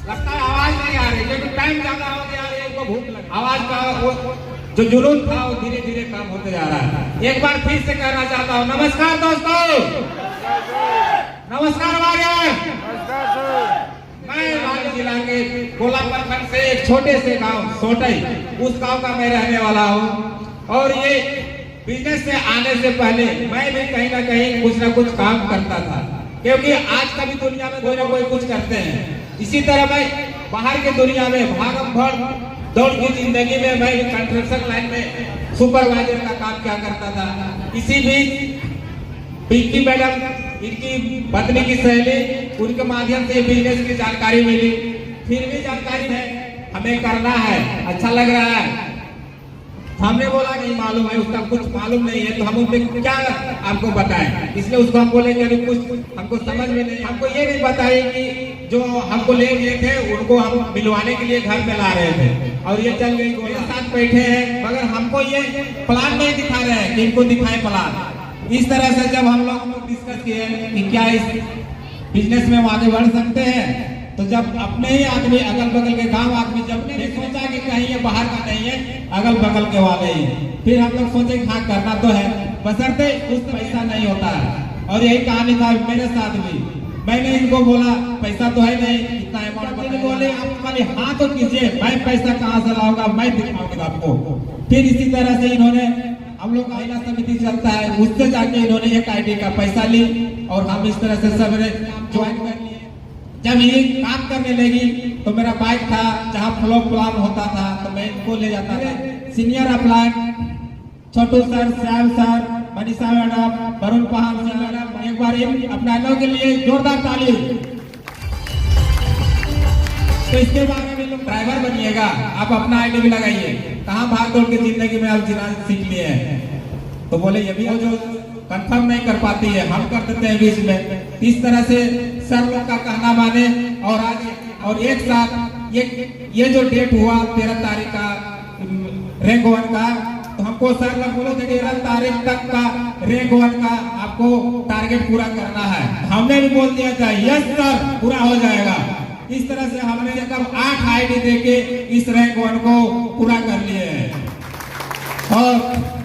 लगता है आवाज नहीं आ रही क्योंकि टाइम ज्यादा हो गया है, इनको भूख लगी। आवाज का वो जो जुनून था वो धीरे धीरे कम होते जा रहा है। एक बार फिर से कहना चाहता हूँ, नमस्कार दोस्तों, नमस्कार भाइयों। मैं रांची जिला के गोला प्रखंड से एक छोटे से गांव सोटई, उस गांव का मैं रहने वाला हूँ। और ये बिजनेस में आने से पहले मैं भी कहीं ना कहीं कुछ ना कुछ काम करता था, क्योंकि आज का भी दुनिया में कोई ना कोई कुछ करते हैं। इसी तरह मैं बाहर की दुनिया में भागम भड़ दौड़ की जिंदगी में मैं कंस्ट्रक्शन लाइन में सुपरवाइजर का काम क्या करता था। इसी बीच पिंकी मैडम, इनकी पत्नी की सहेली, उनके माध्यम से बिजनेस की जानकारी मिली। फिर भी जानकारी है, हमें करना है, अच्छा लग रहा है। हमने बोला नहीं मालूम है, उसका कुछ मालूम नहीं है, तो हम उसमें क्या आपको बताएं। इसलिए उसको हम बोले कि अभी कुछ हमको समझ में नहीं। हमको ये भी बताइए कि जो हमको ले गए थे उनको हम मिलवाने के लिए घर में ला रहे थे और ये चल गई, मेरे साथ बैठे हैं, मगर हमको ये प्लान नहीं दिखा रहे हैं कि इनको दिखाए प्लान। इस तरह से जब हम लोग डिस्कस किए कि क्या इस बिजनेस में हम आगे बढ़ सकते हैं, तो जब अपने ही आदमी, अगल बगल के गांव आदमी, जब ने सोचा कि कहीं ये बाहर का नहीं है, अगल बगल के वाले ही, फिर हम लोग सोचे हाँ करना तो है, बशर्ते उस पैसा नहीं होता है। और यही कहानी था मेरे साथ भी। मैंने इनको बोला पैसा तो है नहीं, इतना अमाउंट बोले आप खाली हाँ तो कीजिए, मैं पैसा कहाँ से लाऊंगा, मैं दिखाऊंगा आपको। फिर इसी तरह से इन्होंने, हम लोग महिला समिति चलता है, उससे जाके इन्होंने एक आईडी का पैसा ली और हम इस तरह से सवेरे ज्वाइन कर लिए। जब ये काम करने लगी तो मेरा बाइक था, जहाँ फ्लो प्लान होता था तो मैं इनको ले जाता था। Senior applied Chhotu sir, Shyam sir, Manisha madam, Varun पहाड़ मैडम, एक बार इन अपनानों के लिए जोरदार ताली। तो इसके बाद में लोग ड्राइवर बनिएगा, आप अपना आईडी भी लगाइए। कहाँ भाग दौड़ के जिंदगी में आप जिना सीख लिए हैं। तो बोले ये भी जो कंफर्म नहीं कर पाती है, हम कर देते हैं बीच में। इस तरह से सर लोग का कहना माने और आज और एक साथ ये जो डेट हुआ 13 तारीख का रैंक 1 का, तो हमको सर लोग बोले थे 13 तारीख तक का रैंक 1 का आपको टारगेट पूरा करना है। हमने भी बोल दिया था यस सर, पूरा हो जाएगा। इस तरह से हमने जब 8 आईडी देके इस रैंक 1 को पूरा कर लिए हैं। और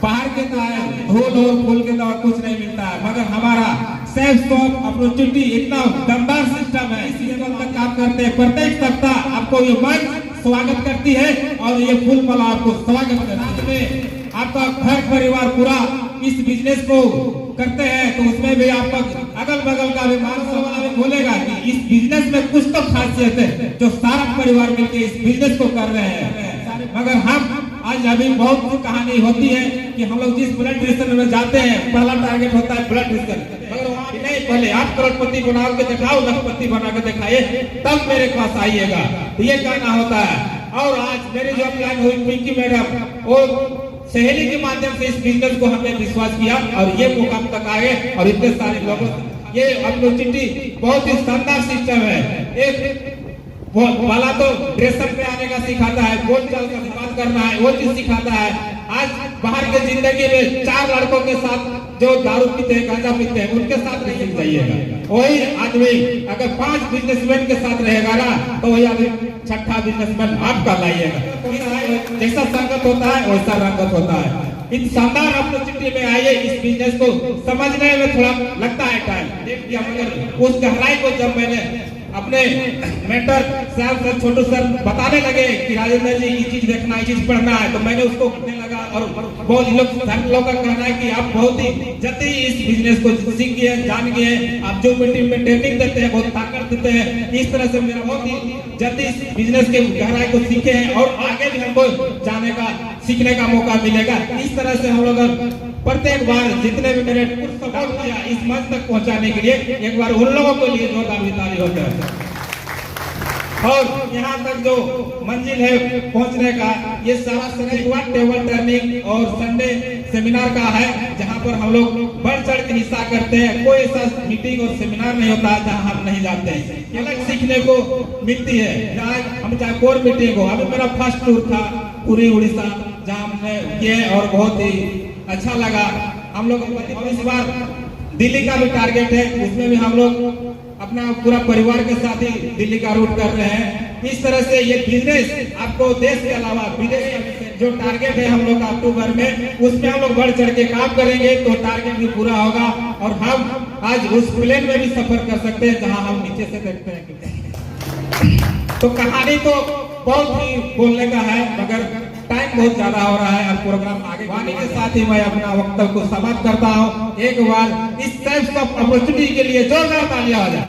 बाहर के धूल और फूल के दवा कुछ नहीं मिलता है, मगर हमारा सेल्फ स्टॉप अपॉर्चुनिटी इतना दमदार सिस्टम है, इसी लेवल तक काम करते हैं। प्रत्येक सप्ताह आपको ये मंच स्वागत करती है और ये फूल माला आपको स्वागत करती है। आपका घर परिवार पूरा इस बिजनेस को करते हैं, तो उसमें भी आपका अगल बगल का भी वाला भी बोलेगा कि इस बिजनेस में कुछ तो खासियत है जो सारा परिवार मिलकर इस बिजनेस को कर रहे हैं। मगर हम आज अभी बहुत कहानी होती है कि हम लोग जिस ब्लड प्रेशर में जाते हैं, पहला टारगेट होता है ब्लड प्रेशर, मगर वहाँ नहीं, पहले आप करोड़पति बना के दिखाओ, लखपति बना के दिखाइए, तब मेरे पास आइएगा। तो ये कहना होता है। और आज मेरी जो प्लान हुई पिंकी मैडम, वो सहेली के माध्यम से इस बिजनेस को हमने विश्वास किया और ये मुकाम तक आए और इतने सारे लोगों, ये अपॉर्चुनिटी बहुत ही शानदार सिस्टम है। एक वो वाला तो ड्रेसअप पे आने का सिखाता है, बोल चाल का बात करना है, वो चीज सिखाता है। आज बाहर के जिंदगी में 4 लड़कों के साथ जो दारू पीते हैं, गांजा पीते हैं, उनके साथ नहीं जाइएगा। वही आदमी अगर 5 बिजनेसमैन के साथ रहेगा ना, तो वही आदमी 6ठा बिजनेसमैन आपका लाइएगा। जैसा संगत होता है वैसा रंगत होता है। इन शानदार अपॉर्चुनिटी में आइए, इस बिजनेस को समझने में थोड़ा लगता है टाइम, मगर उस गहराई को जब मैंने अपने मेंटर श्याम सर, छोटू सर बताने लगे कि राजेंद्र जी ये चीज देखना, ये चीज पढ़ना है, तो मैंने उसको पढ़ने लगा। और बहुत लोग का कहना है कि आप बहुत ही जल्दी इस बिजनेस को सीख गए, जान गए। आप जो मीटिंग में ट्रेनिंग देते हैं, बहुत ताकत देते हैं। इस तरह से मेरा बहुत ही जल्दी इस बिजनेस के गहराई को सीखे हैं और आगे भी हमको जाने का, सीखने का मौका मिलेगा। इस तरह से हम लोग प्रत्येक बार जितने भी मेरे सपोर्ट किया इस मंच तक पहुंचाने के लिए, एक बार उन लोगों के लिए जोरदार ताली होता है। और यहाँ तक जो मंजिल है पहुंचने का, ये सारा शनिवार टेबल टर्निंग और संडे सेमिनार का है, जहाँ पर हम लोग बढ़ चढ़ के हिस्सा करते हैं। कोई ऐसा मीटिंग और सेमिनार नहीं होता जहाँ हम नहीं जाते हैं, अलग सीखने को मिलती है। हम चाहे कोर मीटिंग हो, अभी मेरा फर्स्ट टूर था पूरी उड़ीसा, जहाँ हमने किए और बहुत ही अच्छा लगा। हम लोग इस बार दिल्ली का भी टारगेट है, उसमें भी हम लोग अपना पूरा परिवार के साथ ही दिल्ली का रूट कर रहे हैं। इस तरह से ये बिजनेस आपको देश के अलावा विदेश में जो टारगेट है हम लोग अक्टूबर में, उसमें हम लोग बढ़ चढ़ के काम करेंगे तो टारगेट भी पूरा होगा और हम आज उस प्लेन में भी सफर कर सकते हैं जहां हम नीचे से देखते हैं। तो कहानी तो बहुत ही बोलने का है, मगर टाइम बहुत ज्यादा हो रहा है और प्रोग्राम आगे बढ़ने के साथ ही मैं अपना वक्तव्य को समाप्त करता हूं। एक बार इस टाइप ऑफ अपॉर्चुनिटी के लिए जोरदार तालियां हो जाए।